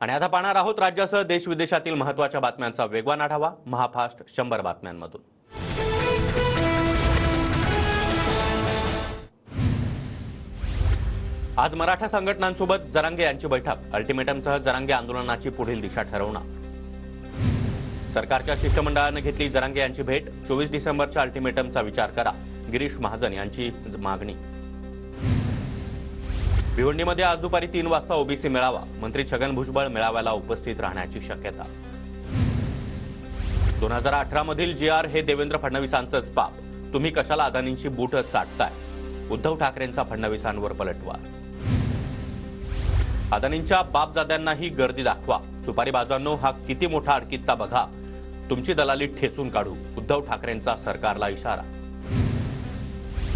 आणि आता पाहणार आहोत राज्यासह देश विदेशातील महत्त्वाच्या बातम्यांचा वेगवान आढावा महाफास्ट 100 बातम्यांमधून। आज मराठा संघटनांसोबत जरांगे यांची बैठक। अल्टिमेटमसह जरांगे आंदोलनाची पुढील दिशा ठरवणार। सरकारच्या शिष्टमंडळाने घेतली जरांगे यांची भेट। 24 डिसेंबरच्या अल्टिमेटमचा विचार करा, गिरीश महाजन यांची मागणी। भिवंडीमध्ये आज दुपारी 3 वाजता ओबीसी मेळावा। मंत्री छगन भुजबळ मेळाव्याला उपस्थित राहण्याची शक्यता। 2018 मधील जीआर हे देवेंद्र फडणवीसांचंच पाप। तुम्ही कशाला अदानींची बूट चाटताय? उद्धव ठाकरेंचा फडणवीसांवर पलटवार। अदानींच्या बापजाद्यांनाही गर्दी दाखवा। सुपारी बाजांनो, हा किती मोठा अडकित्ता बघा। तुमची दलाली ठेचून काढू, उद्धव ठाकरेंचा सरकारला इशारा।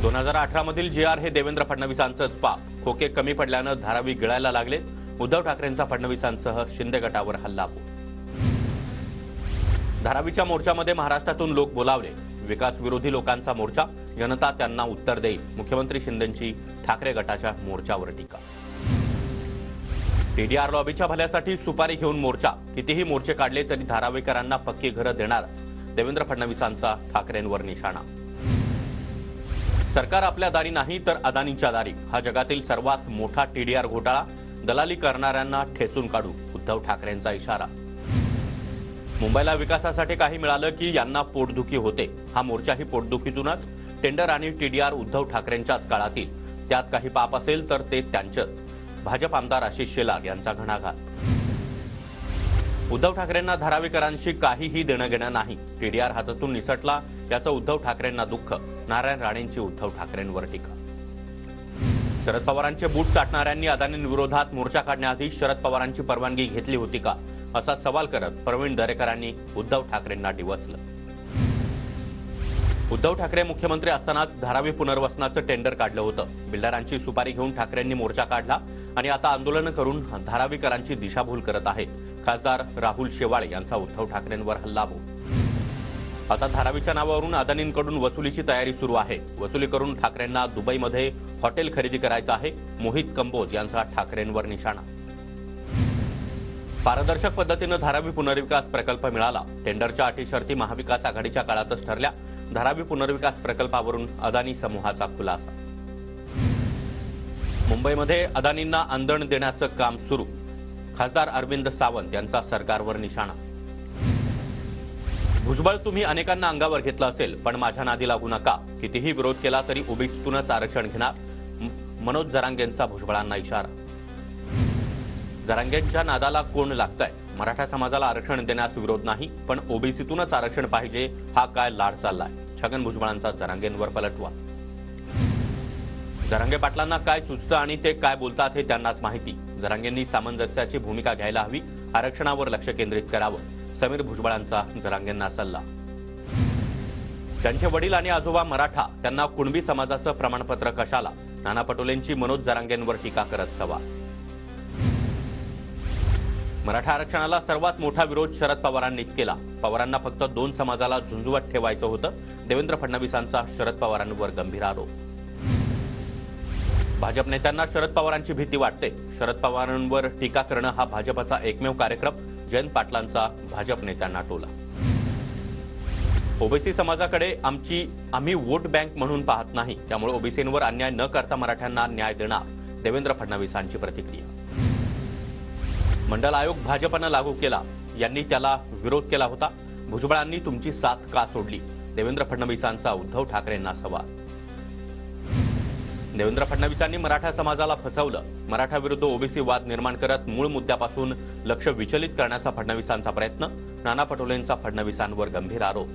2018 मधील जीआर हे देवेंद्र फडणवीसांचंच पाप। खोके कमी पडल्यानं धारावी गिळायला लागले। उद्धव ठाकरेंचा फडणवीसांसह शिंदे गटावर हल्लाबोल। धारावीच्या मोर्चामध्ये महाराष्ट्रातून लोक बोलावले। विकास विरोधी लोकांचा मोर्चा, जनता त्यांना उत्तर देईल। मुख्यमंत्री शिंदेंची ठाकरे गटाच्या मोर्चावर टीका। टीडीआर लॉबीच्या भल्यासाठी सुपारी घेऊन मोर्चा। कितीही मोर्चे काढले तरी धारावीकरांना पक्की घरं देणारच, देवेंद्र फडणवीसांचा ठाकरेंवर निशाणा। सरकार आपल्या दारी नाही तर अदानींच्या दारी, हा जगातील सर्वात मोठा टीडीआर घोटाळा। दलाली करणाऱ्यांना ठेचून काढू, उद्धव ठाकरेंचा इशारा। मुंबईला विकासासाठी काही मिळालं की यांना पोटदुखी होते। हा मोर्चाही पोटदुखीतूनच। टेंडर आणि टीडीआर उद्धव ठाकरेंच्याच काळातील, त्यात काही पाप असेल तर ते त्यांचंच। भाजप आमदार आशिष शेलार यांचा घणाघात। उद्धव ठाकरेंना धारावीकरांशी काहीही देणं घेणं नाही। टीडीआर हातातून निसटला याचं उद्धव ठाकरेंना दुःख। नारायण राणेंची उद्धव ठाकरेंवर टीका। शरद पवारांचे बूट चाटणाऱ्यांनी अदानींविरोधात मोर्चा काढण्याआधी शरद पवारांची परवानगी घेतली होती का, असा सवाल करत प्रवीण दरेकरांनी उद्धव ठाकरेंना डिवचलं। उद्धव ठाकरे मुख्यमंत्री असतानाच धारावी पुनर्वसनाचं टेंडर काढलं होतं। बिल्डरांची सुपारी घेऊन ठाकरेंनी मोर्चा काढला आणि आता आंदोलन करून धारावीकरांची दिशाभूल करत आहेत। खासदार राहुल शेवाळे यांचा उद्धव ठाकरेंवर हल्लाबोल। आता धारावीच्या नावावरून अदानींकडून वसुलीची तयारी सुरू आहे। वसुली करून ठाकरेंना दुबईमध्ये हॉटेल खरेदी करायचं आहे। मोहित कंबोज यांचा ठाकरेंवर निशाणा। पारदर्शक पद्धतीनं धारावी पुनर्विकास प्रकल्प मिळाला। टेंडरच्या अटी शर्ती महाविकास आघाडीच्या काळातच ठरल्या। धारावी पुनर्विकास प्रकल्पावरून अदानी समूहाचा खुलासा। मुंबईमध्ये अदानींना आंदण देण्याचं काम सुरू। खासदार अरविंद सावंत यांचा सरकारवर निशाणा। भुजबळ, तुम्ही अनेकांना अंगावर घेतलं असेल पण माझ्या नादी लागू नका। कितीही विरोध केला तरी ओबीसीतूनच आरक्षण घेणार। मनोज जरांगेंचा भुजबळांना इशारा। जरांगेंच्या नादाला कोण लागतंय? मराठा समाजाला आरक्षण देण्यास विरोध नाही, पण ओबीसीतूनच आरक्षण पाहिजे, हा काय लाड चाललाय? छगन भुजबळांचा जरांगेंवर पलटवार। जरांगे पाटलांना काय सुचतं आणि ते काय बोलतात हे त्यांनाच माहिती। जरांगेंनी सामंजस्याची भूमिका घ्यायला हवी, आरक्षणावर लक्ष केंद्रित करावं। समीर भुजबळांचा जरांगेंना सल्ला। त्यांचे वडील आणि आजोबा मराठा, त्यांना कुणबी समाजाचं प्रमाणपत्र कशाला? नाना पटोलेंची मनोज जरांगेंवर टीका करत सवाल। मराठा आरक्षणाला सर्वात मोठा विरोध शरद पवारांनीच केला। पवारांना फक्त 2 समाजाला झुंझुवत ठेवायचं होतं। देवेंद्र फडणवीसांचा शरद पवारांवर गंभीर आरोप। भाजप नेत्यांना शरद पवारांची भीती वाटते। शरद पवारांवर टीका करणं हा भाजपचा एकमेव कार्यक्रम। जयंत पाटलांचा भाजप नेत्यांना टोला। ओबीसी समाजाकडे आम्ही वोट बँक म्हणून पाहत नाही, त्यामुळे ओबीसींवर अन्याय न करता मराठ्यांना न्याय देणार, देवेंद्र फडणवीसांची प्रतिक्रिया। मंडल आयोग भाजपनं लागू केला, यांनी त्याला विरोध केला होता। भुजबळांनी तुमची साथ का सोडली? देवेंद्र फडणवीसांचा उद्धव ठाकरेंना सवाल। देवेंद्र फडणवीसांनी मराठा समाजाला फसवलं। मराठा विरुद्ध ओबीसी वाद निर्माण करत मूळ मुद्द्यापासून लक्ष विचलित करण्याचा फडणवीसांचा प्रयत्न। नाना पटोलेंचा फडणवीसांवर गंभीर आरोप।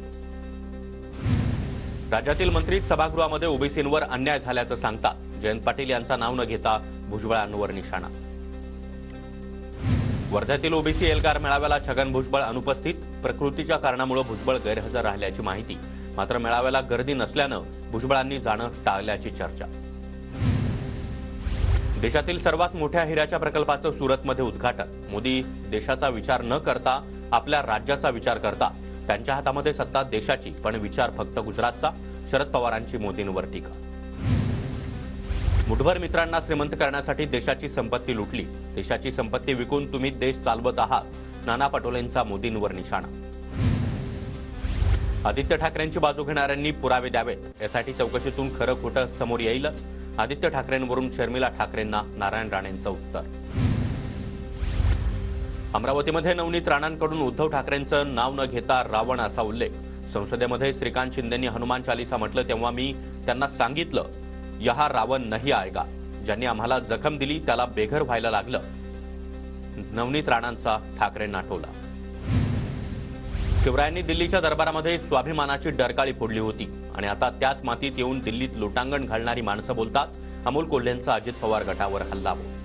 राज्यातील मंत्री सभागृहामध्ये ओबीसींवर अन्याय झाल्याचं सांगतात। जयंत पाटील यांचं नाव न घेता भुजबळांवर निशाणा। वर्ध्यातील ओबीसी एल्गार मेळाव्याला छगन भुजबळ अनुपस्थित। प्रकृतीच्या कारणामुळे भुजबळ गैरहजर राहिल्याची माहिती। मात्र मेळाव्याला गर्दी नसल्यानं भुजबळांनी जाणं टाळल्याची चर्चा। देशातील सर्वात मोठ्या हिऱ्याच्या प्रकल्पाचं सुरतमध्ये उद्घाटन। मोदी देशाचा विचार न करता आपल्या राज्याचा विचार करतात। त्यांच्या हातामध्ये सत्ता देशाची, पण विचार फक्त गुजरातचा। शरद पवारांची मोदींवर टीका। मुठभर मित्रांना श्रीमंत करण्यासाठी देशाची संपत्ती लुटली, देशाची संपत्ती विकून तुम्ही देश चालवत आहात, नाना पटोलेंचा मोदींवर निशाणा. आदित्य ठाकरेंची बाजू घेणाऱ्यांनी पुरावे द्यावेत, एसआयटी चौकशीतून खरं खोटं समोर येईलच. आदित्य ठाकरेंवरून शर्मिला ठाकरेंना नारायण राणेंचं उत्तर. अमरावतीमध्ये नवनीत राणांकडून उद्धव ठाकरेंचं नाव न घेता रावण असा उल्लेख. संसदेमध्ये श्रीकांत शिंदेंनी हनुमान चालीसा म्हटलं तेव्हा मी त्यांना सांगितलं, यहा रावण नाही आएगा. ज्यांनी आम्हाला जखम दिली त्याला बेघर व्हायला लागलं. नवनीत राणांचा ठाकरेंना टोला. शिवरायांनी दिल्लीच्या दरबारामध्ये स्वाभिमानाची डरकाळी फोडली होती आणि आता त्याच मातीत येऊन दिल्लीत लोटांगण घालणारी माणसं बोलतात. अमोल कोल्हेंचा अजित पवार गटावर हल्लाबोल.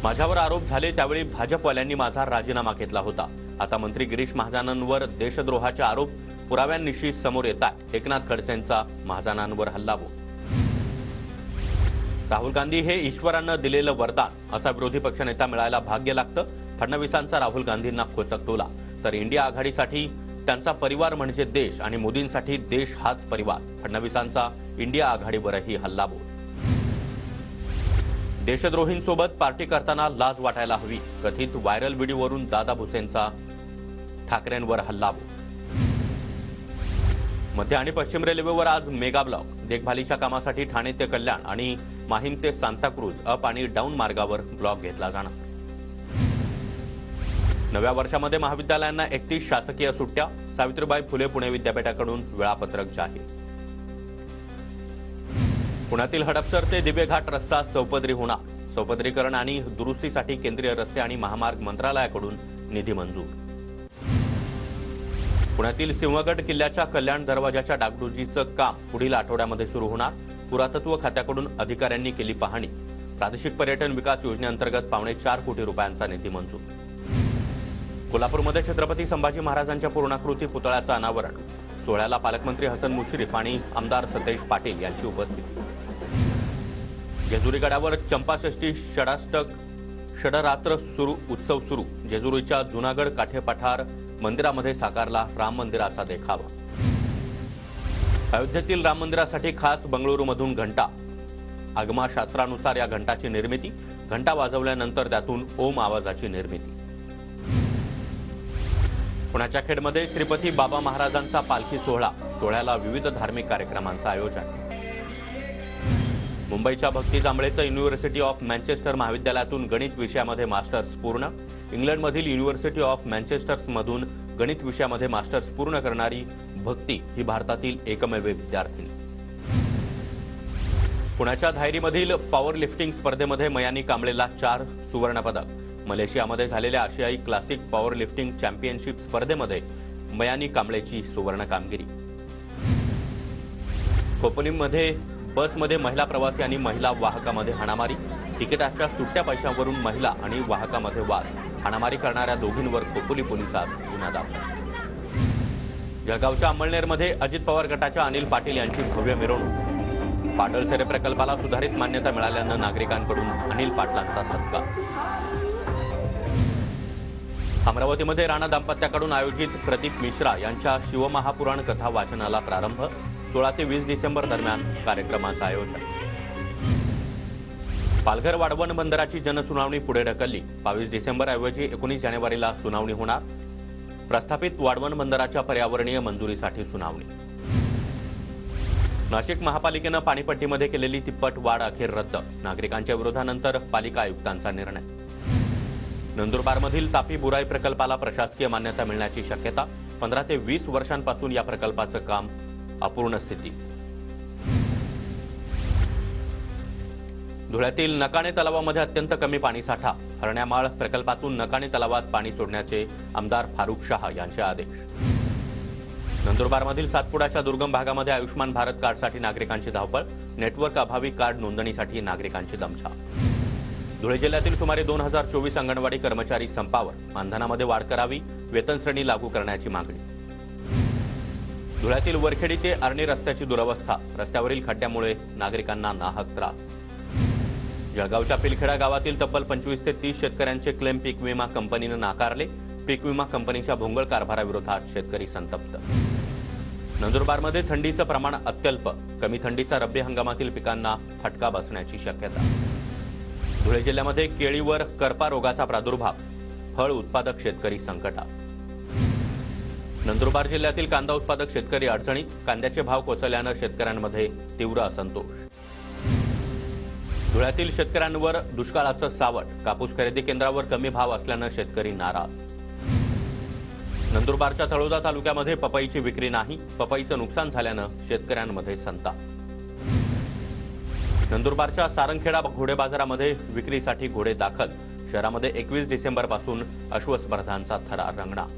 माझ्यावर आरोप झाले त्यावेळी भाजपवाल्यांनी माझा राजीनामा घेतला होता. आता मंत्री गिरीश महाजनांवर देशद्रोहाचे आरोप पुराव्यांनिशी समोर येतात. एकनाथ खडसेंचा महाजनांवर हल्लाबोल. राहुल गांधी हे ईश्वरानं दिलेलं वरदान असा विरोधी पक्षनेता मिळायला भाग्य लागतं. फडणवीसांचा राहुल गांधींना खोचक टोला. तर इंडिया आघाडीसाठी त्यांचा परिवार म्हणजे देश आणि मोदींसाठी देश हाच परिवार. फडणवीसांचा इंडिया आघाडीवरही हल्लाबोल. देशद्रोहींसोबत पार्टी करताना लाज वाटायला हवी. कथित व्हायरल व्हिडिओवरून दादा भुसेंचा ठाकरेंवर हल्लाबोल. मध्य आणि पश्चिम रेल्वेवर आज मेगा ब्लॉक. देखभालीच्या कामासाठी ठाणे ते कल्याण आणि माहीम ते सांताक्रूज अप आणि डाऊन मार्गावर ब्लॉक घेतला जाणार. नव्या वर्षामध्ये महाविद्यालयांना 31 शासकीय सुट्ट्या. सावित्रीबाई फुले पुणे विद्यापीठाकडून वेळापत्रक जाहीर. पुण्यातील हडपसर ते दिवेघाट रस्ता चौपदरी होणार. चौपदरीकरण आणि दुरुस्तीसाठी केंद्रीय रस्ते आणि महामार्ग मंत्रालयाकडून निधी मंजूर. पुण्यातील सिंहगड किल्ल्याच्या कल्याण दरवाजाच्या डागडुजीचं काम पुढील आठवड्यामध्ये सुरू होणार. पुरातत्व खात्याकडून अधिकाऱ्यांनी केली पाहणी. प्रादेशिक पर्यटन विकास योजनेअंतर्गत 4.25 कोटी रुपयांचा निधी मंजूर. कोल्हापूरमध्ये छत्रपती संभाजी महाराजांच्या पूर्णाकृती पुतळ्याचं अनावरण. सोहळ्याला पालकमंत्री हसन मुश्रीफ आणि आमदार सतेज पाटील यांची उपस्थिती. जेजुरी गडावर चंपाषष्ठी षडाष्टक षडरात्र उत्सव सुरू. जेजुरीच्या जुनागड काठेपठार मंदिरामध्ये साकारला राम मंदिराचा देखावा. अयोध्येतील राम मंदिरासाठी खास बंगळुरूमधून घंटा. आगमशास्त्रानुसार या घंटाची निर्मिती. घंटा वाजवल्यानंतर त्यातून ओम आवाजाची निर्मिती. पुण्याच्या खेडमध्ये श्रीपती बाबा महाराजांचा पालखी सोहळा. सोहळ्याला विविध धार्मिक कार्यक्रमांचं आयोजन. मुंबईच्या भक्ती जांभळेचं युनिव्हर्सिटी ऑफ मँचेस्टर महाविद्यालयातून गणित विषयामध्ये मास्टर्स पूर्ण. इंग्लंडमधील युनिव्हर्सिटी ऑफ मँचेस्टरमधून गणित विषयामध्ये मास्टर्स पूर्ण करणारी भक्ती ही भारतातील एकमेव विद्यार्थिनी. पुण्याच्या धायरीमधील पॉवर लिफ्टिंग स्पर्धेमध्ये मयानी कांबळेला 4 सुवर्णपदक. मलेशियामध्ये झालेल्या आशियाई क्लासिक पॉवर लिफ्टिंग चॅम्पियनशिप स्पर्धेमध्ये मयानी कांबळेची सुवर्ण कामगिरी. खोपोलीमध्ये बसमध्ये महिला प्रवासी आणि महिला वाहकामध्ये हाणामारी. तिकिटाच्या सुट्ट्या पैशांवरून महिला आणि वाहकामध्ये वाद. हाणामारी करणाऱ्या दोघींवर खोपोली पोलिसात गुन्हा दाखल. जळगावच्या अंमळनेरमध्ये अजित पवार गटाच्या अनिल पाटील यांची भव्य मिरवणूक. पाटलसेरे प्रकल्पाला सुधारित मान्यता मिळाल्यानं नागरिकांकडून अनिल पाटलांचा सत्कार. अमरावतीमध्ये राणा दाम्पत्याकडून आयोजित प्रदीप मिश्रा यांच्या शिवमहापुराण कथा वाचनाला प्रारंभ. 16 ते 20 डिसेंबर दरम्यान कार्यक्रमाचं आयोजन. पालघर वाढवण बंदराची जनसुनावणी पुढे ढकलली. 22 डिसेंबरऐवजी 19 जानेवारीला सुनावणी होणार. प्रस्थापित वाढवण बंदराच्या पर्यावरणीय मंजुरीसाठी सुनावणी. नाशिक महापालिकेनं पाणीपट्टीमध्ये केलेली तिप्पट वाढ अखेर रद्द. नागरिकांच्या विरोधानंतर पालिका आयुक्तांचा निर्णय. नंदुरबारमधील तापी बुराई प्रकल्पाला प्रशासकीय मान्यता मिळण्याची शक्यता. 15 ते 20 वर्षांपासून या प्रकल्पाचं काम अपूर्ण स्थिती. धुळ्यातील नकाणे तलावामध्ये अत्यंत कमी पाणीसाठा. हरण्यामाळ प्रकल्पातून नकाणे तलावात पाणी सोडण्याचे आमदार फारुख शाह यांचे आदेश. नंदुरबारमधील सातपुड्याच्या दुर्गम भागामध्ये आयुष्मान भारत कार्डसाठी नागरिकांची धावपळ. नेटवर्क अभावी कार्ड नोंदणीसाठी नागरिकांची दमछाक. धुळे जिल्ह्यातील सुमारे 2024 अंगणवाडी कर्मचारी संपावर. मानधनामध्ये वाढ करावी. वेतन श्रेणी लागू करण्याची मागणी. धुळ्यातील वरखेडी ते आर्णी रस्त्याची दुरवस्था. रस्त्यावरील खड्ड्यामुळे नागरिकांना नाहक त्रास. जळगावच्या पिलखेडा गावातील तब्बल 25 ते 30 शेतकऱ्यांचे क्लेम पीक विमा कंपनीनं नाकारले. पीक विमा कंपनीच्या भोंगळ कारभाराविरोधात शेतकरी संतप्त. नंदुरबारमध्ये थंडीचं प्रमाण अत्यल्प, कमी थंडीचा रब्बी हंगामातील पिकांना फटका बसण्याची शक्यता. धुळे जिल्ह्यामध्ये केळीवर करपा रोगाचा प्रादुर्भाव, फळ उत्पादक शेतकरी संकटात. नंदुरबार जिल्ह्यातील कांदा उत्पादक शेतकरी अडचणीत, कांद्याचे भाव कोसळल्यानं शेतकऱ्यांमध्ये तीव्र असंतोष. धुळ्यातील शेतकऱ्यांवर दुष्काळाचं सावट, कापूस खरेदी केंद्रावर कमी भाव असल्यानं शेतकरी नाराज. नंदुरबारच्या तळोदा तालुक्यामध्ये पपईची विक्री नाही, पपईचं नुकसान झाल्यानं शेतकऱ्यांमध्ये संताप. नंदुरबारच्या सारंगखेडा घोडे बाजारामध्ये विक्रीसाठी घोडे दाखल, शहरामध्ये 21 डिसेंबरपासून अश्वस्पर्धांचा थरार रंगणार.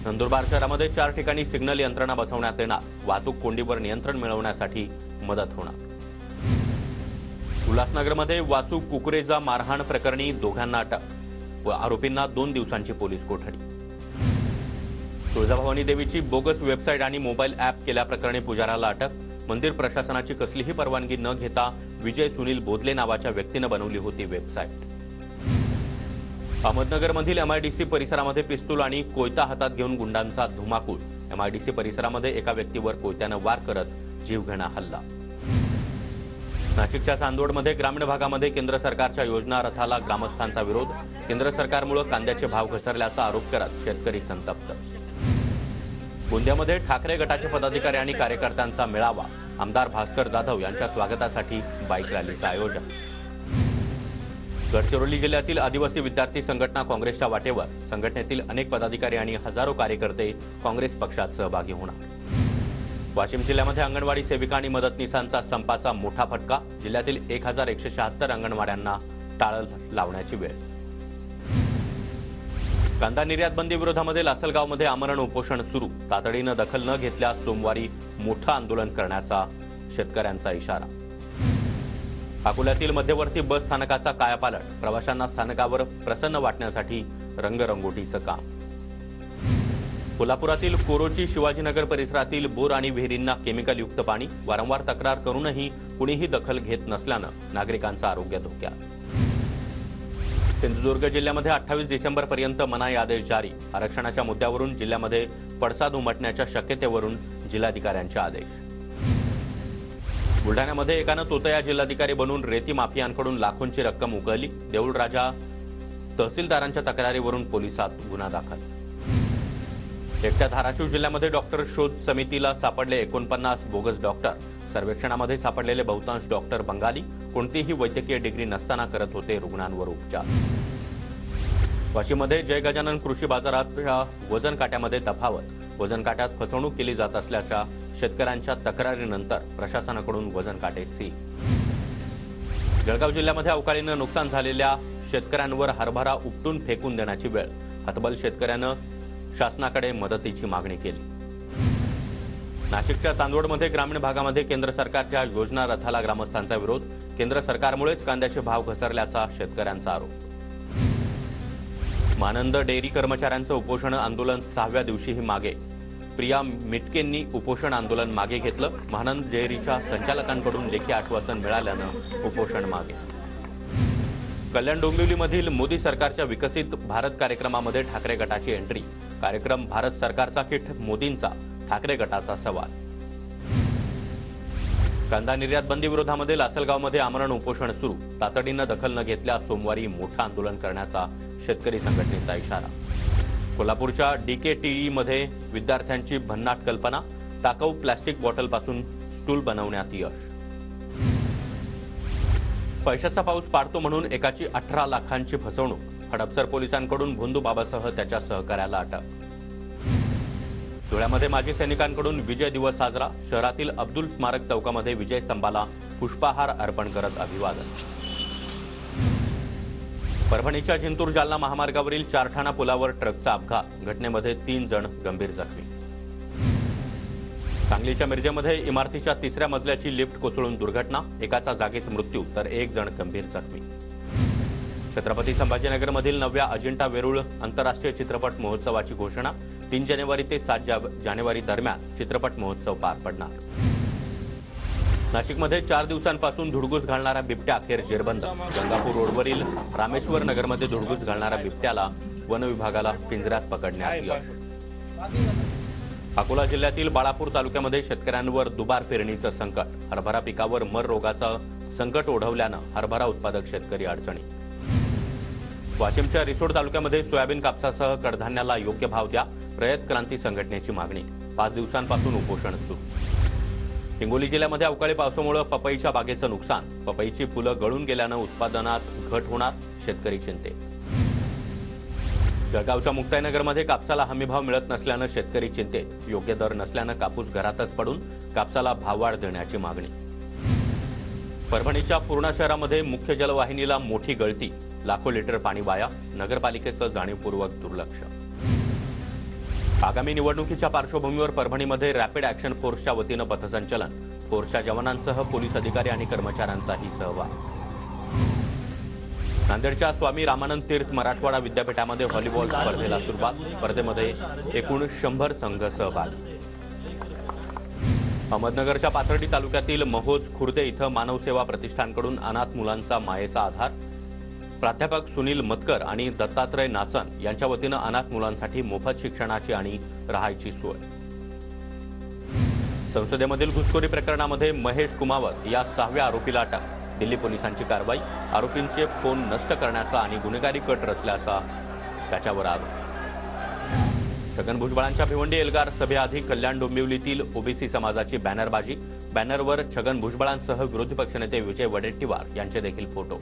नंदुरबार शहरामध्ये 4 ठिकाणी सिग्नल यंत्रणा बसवण्यात येणार, वाहतूक कोंडीवर नियंत्रण मिळवण्यासाठी मदत होणार. उल्हासनगरमध्ये वासू कुकुरेजा मारहाण प्रकरणी दोघांना अटक व आरोपींना 2 दिवसांची पोलीस कोठडी. तुळजाभवानी देवीची बोगस वेबसाईट आणि मोबाईल ॲप केल्याप्रकरणी पुजाराला अटक, मंदिर प्रशासनाची कसलीही परवानगी न घेता विजय सुनील बोदले नावाच्या व्यक्तीनं बनवली होती वेबसाईट. अहमदनगरमधील एमआयडीसी परिसरामध्ये पिस्तूल आणि कोयता हातात घेऊन गुंडांचा धुमाकूळ, एमआयडीसी परिसरामध्ये एका व्यक्तीवर कोयत्यानं वार करत जीवघेणा हल्ला. नाशिकच्या चांदवडमध्ये ग्रामीण भागामध्ये केंद्र सरकारच्या योजना रथाला ग्रामस्थांचा विरोध, केंद्र सरकारमुळे कांद्याचे भाव घसरल्याचा आरोप करत शेतकरी संतप्त. गोंदियामध्ये ठाकरे गटाचे पदाधिकारी आणि कार्यकर्त्यांचा मेळावा, आमदार भास्कर जाधव यांच्या स्वागतासाठी बाईक रॅलीचं आयोजन. गडचिरोली जिल्ह्यातील आदिवासी विद्यार्थी संघटना काँग्रेसच्या वाटेवर, संघटनेतील अनेक पदाधिकारी आणि हजारो कार्यकर्ते काँग्रेस पक्षात सहभागी होणार. वाशिम जिल्ह्यामध्ये अंगणवाडी सेविका आणि मदतनीसांचा संपाचा मोठा फटका, जिल्ह्यातील 1176 अंगणवाड्यांना टाळं लावण्याची वेळ. कांदा निर्यात बंदी विरोधामध्ये लासलगावमध्ये आमरण उपोषण सुरू, तातडीनं दखल न घेतल्यास सोमवारी मोठं आंदोलन करण्याचा शेतकऱ्यांचा इशारा. अकोल्यातील मध्यवर्ती बस स्थानकाचा कायापालट, प्रवाशांना स्थानकावर प्रसन्न वाटण्यासाठी रंगरंगोटीचं काम. कोल्हापुरातील कोरोची शिवाजीनगर परिसरातील बोर आणि विहिरींना केमिकलयुक्त पाणी, वारंवार तक्रार करूनही कुणीही दखल घेत नसल्यानं नागरिकांचं आरोग्य धोक्यात. सिंधुदुर्ग जिल्ह्यामध्ये 28 डिसेंबरपर्यंत मनाई आदेश जारी, आरक्षणाच्या मुद्द्यावरून जिल्ह्यामध्ये पडसाद उमटण्याच्या शक्यतेवरून जिल्हाधिकाऱ्यांचे आदेश. बुलढाण्यामध्ये एकानं तोतया जिल्हाधिकारी बनून रेती माफियांकडून लाखोंची रक्कम उकळली, देऊळराजा तहसीलदारांच्या तक्रारीवरून पोलिसात गुन्हा दाखल. एकट्या धाराशिव जिल्ह्यामध्ये डॉक्टर शोध समितीला सापडले 49 बोगस डॉक्टर, सर्वेक्षणामध्ये सापडलेले बहुतांश डॉक्टर बंगाली, कोणतीही वैद्यकीय डिग्री नसताना करत होते रुग्णांवर उपचार. वाशीमध्ये जय गजानन कृषी बाजारात वजन काट्यामध्ये तफावत, वजन काट्यात फसवणूक केली जात असल्याच्या शेतकऱ्यांच्या तक्रारीनंतर प्रशासनाकडून वजन काटे सील. जळगाव जिल्ह्यामध्ये अवकाळीनं नुकसान झालेल्या शेतकऱ्यांवर हरभरा उपटून फेकून देण्याची वेळ, हतबल शेतकऱ्यानं शासनाकडे मदतीची मागणी केली. नाशिकच्या चांदवडमध्ये ग्रामीण भागामध्ये केंद्र सरकारच्या योजना रथाला ग्रामस्थांचा विरोध, केंद्र सरकारमुळेच कांद्याचे भाव घसरल्याचा शेतकऱ्यांचा आरोप. मानंद डेअरी कर्मचाऱ्यांचं उपोषण आंदोलन 6व्या दिवशीही मागे, प्रिया मिटकेंनी उपोषण आंदोलन मागे घेतलं, मानंद डेअरीच्या संचालकांकडून लेखी आश्वासन मिळाल्यानं उपोषण मागे. कल्याण डोंबिवलीमधील मोदी सरकारच्या विकसित भारत कार्यक्रमामध्ये ठाकरे गटाची एंट्री, कार्यक्रम भारत सरकारचा किट मोदींचा, ठाकरे गटाचा सवाल. कांदा निर्यात बंदी विरोधामध्ये लासलगावमध्ये आमरण उपोषण सुरू, तातडीनं दखल न घेतल्यास सोमवारी मोठं आंदोलन करण्याचा शेतकरी संघटनेचा इशारा. कोल्हापूरच्या DKTEमध्ये विद्यार्थ्यांची भन्नाट कल्पना, टाकाऊ प्लास्टिक बॉटलपासून स्टूल बनवण्यात यश. पैशाचा पाऊस पाडतो म्हणून एकाची 18 लाखांची फसवणूक, हडपसर पोलिसांकडून भोंदू बाबासह त्याच्या सहकाऱ्याला अटक. धुळ्यामध्ये माजी सैनिकांकडून विजय दिवस साजरा, शहरातील अब्दुल स्मारक चौकामध्ये विजय स्तंभाला पुष्पहार अर्पण करत अभिवादन. परभणीच्या जिंतूर जालना महामार्गावरील चारठाणा पुलावर ट्रकचा अपघात, घटनेमध्ये 3 जण गंभीर जखमी. सांगलीच्या मिरजेमध्ये इमारतीच्या 3ऱ्या मजल्याची लिफ्ट कोसळून दुर्घटना, एकाचा जागीच मृत्यू तर 1 जण गंभीर जखमी. छत्रपती संभाजीनगरमधील 9व्या अजिंठा वेरूळ आंतरराष्ट्रीय चित्रपट महोत्सवाची घोषणा, 3 जानेवारी ते 7 जानेवारी दरम्यान चित्रपट महोत्सव पार पडणार. नाशिकमध्ये 4 दिवसांपासून धुडगूस घालणारा बिबट्या अखेर जेरबंद, गंगापूर रोडवरील रामेश्वर नगरमध्ये धुडगूस घालणाऱ्या बिबट्याला वन विभागाला पिंजऱ्यात पकडण्यात यश. अकोला जिल्ह्यातील बाळापूर तालुक्यामध्ये शेतकऱ्यांवर दुबार पेरणीचं संकट. हरभरा पिकावर मर रोगाचं संकट ओढवल्यानं हरभरा उत्पादक शेतकरी अडचणीत. वाशिमच्या रिसोड तालुक्यामध्ये सोयाबीन कापसासह कडधान्याला योग्य भाव द्या, रयत क्रांती संघटनेची मागणी. 5 दिवसांपासून उपोषण सुरू. हिंगोली जिल्ह्यामध्ये अवकाळी पावसामुळे पपईच्या बागेचं नुकसान. पपईची फुलं गळून गेल्यानं उत्पादनात घट होणार, शेतकरी चिंतेत. जळगावच्या मुक्ताईनगरमध्ये कापसाला हमीभाव मिळत नसल्यानं शेतकरी चिंतेत. योग्य दर नसल्यानं कापूस घरातच पडून कापसाला भाववाढ देण्याची मागणी. परभणीच्या पूर्णा शहरामध्ये मुख्य जलवाहिनीला मोठी गळती. लाखो लिटर पाणी वाया. नगरपालिकेचं जाणीवपूर्वक दुर्लक्ष. आगामी निवडणुकीच्या पार्श्वभूमीवर परभणीमध्ये रॅपिड ॲक्शन फोर्सच्या वतीनं पथसंचलन. फोर्सच्या जवानांसह पोलीस अधिकारी आणि कर्मचाऱ्यांचाही सहभाग. नांदेडच्या स्वामी रामानंद तीर्थ मराठवाडा विद्यापीठामध्ये व्हॉलीबॉल स्पर्धेला सुरुवात. स्पर्धेमध्ये एकूण 100 संघ सहभागी. अहमदनगरच्या पाथर्डी तालुक्यातील महोज खुर्दे इथं मानव सेवा प्रतिष्ठानकडून अनाथ मुलांचा मायेचा आधार. प्राध्यापक सुनील मतकर आणि दत्तात्रय नाचन यांच्या वतीनं अनाथ मुलांसाठी मोफत शिक्षणाची आणि राहायची सोय. संसदेमधील घुसखोरी प्रकरणामध्ये महेश कुमावत या 6व्या आरोपीला अटक. दिल्ली पोलिसांची कारवाई. आरोपींचे फोन नष्ट करण्याचा आणि गुन्हेगारी कट रचल्याचा त्याच्यावर आरोप. छगन भुजबळांच्या भिवंडी एल्गार सभेआधी कल्याण डोंबिवलीतील ओबीसी समाजाची बॅनरबाजी. बॅनरवर छगन भुजबळांसह विरोधी पक्षनेते विजय वडेट्टीवार यांचे देखील फोटो.